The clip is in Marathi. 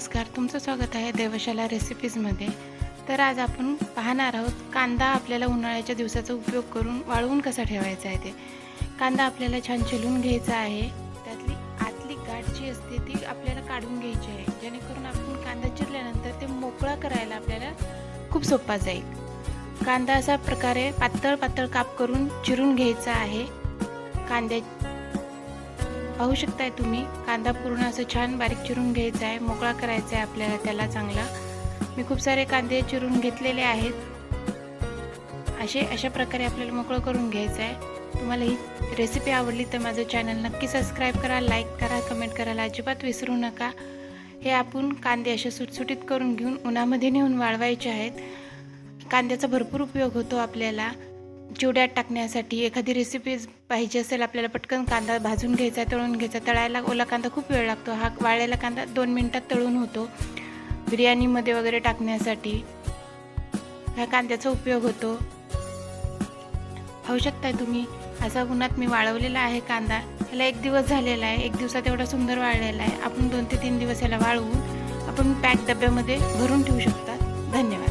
नमस्कार, तुमचं स्वागत आहे दैवशाला रेसिपीजमध्ये। तर आज आपण पाहणार आहोत कांदा आपल्याला उन्हाळ्याच्या दिवसाचा उपयोग करून वाळवून कसा ठेवायचा आहे। ते कांदा आपल्याला छान चिरून घ्यायचा आहे, त्यातली आतली गाठ जी असते ती आपल्याला काढून घ्यायची आहे, जेणेकरून आपण कांदा चिरल्यानंतर ते मोकळा करायला आपल्याला खूप सोपा जाईल। कांदा अशा प्रकारे पातळ पातळ काप करून चिरून घ्यायचा आहे। कांद्या पाहू शकताय तुम्ही, कांदा पूर्ण असं छान बारीक चिरून घ्यायचा आहे, मोकळा करायचा आहे आपल्याला त्याला चांगला। मी खूप सारे कांदे चिरून घेतलेले आहेत। अशा प्रकारे आपल्याला मोकळं करून घ्यायचं आहे। तुम्हाला ही रेसिपी आवडली तर माझं चॅनल नक्की सबस्क्राईब करा, लाईक करा, कमेंट करायला अजिबात विसरू नका। हे आपण कांदे असे सुटसुटीत करून घेऊन उन्हामध्ये नेऊन वाळवायचे आहेत। कांद्याचा भरपूर उपयोग होतो आपल्याला चिवड्यात टाकण्यासाठी। एखादी रेसिपी पाहिजे असेल आपल्याला, पटकन कांदा भाजून घ्यायचा, तळून घ्यायचा। तळायला ओला कांदा खूप वेळ लागतो, हा वाळलेला कांदा 2 मिनिटात तळून होतो। बिर्याणीमध्ये वगैरे टाकण्यासाठी ह्या कांद्याचा उपयोग होतो। पाहू शकताय तुम्ही, असा उन्हात मी वाळवलेला आहे कांदा। ह्याला 1 दिवस झालेला आहे, 1 दिवसात एवढा सुंदर वाळलेला आहे। आपण 2 ते 3 दिवस ह्याला वाळवून आपण पॅक डब्यामध्ये भरून ठेवू शकता। धन्यवाद।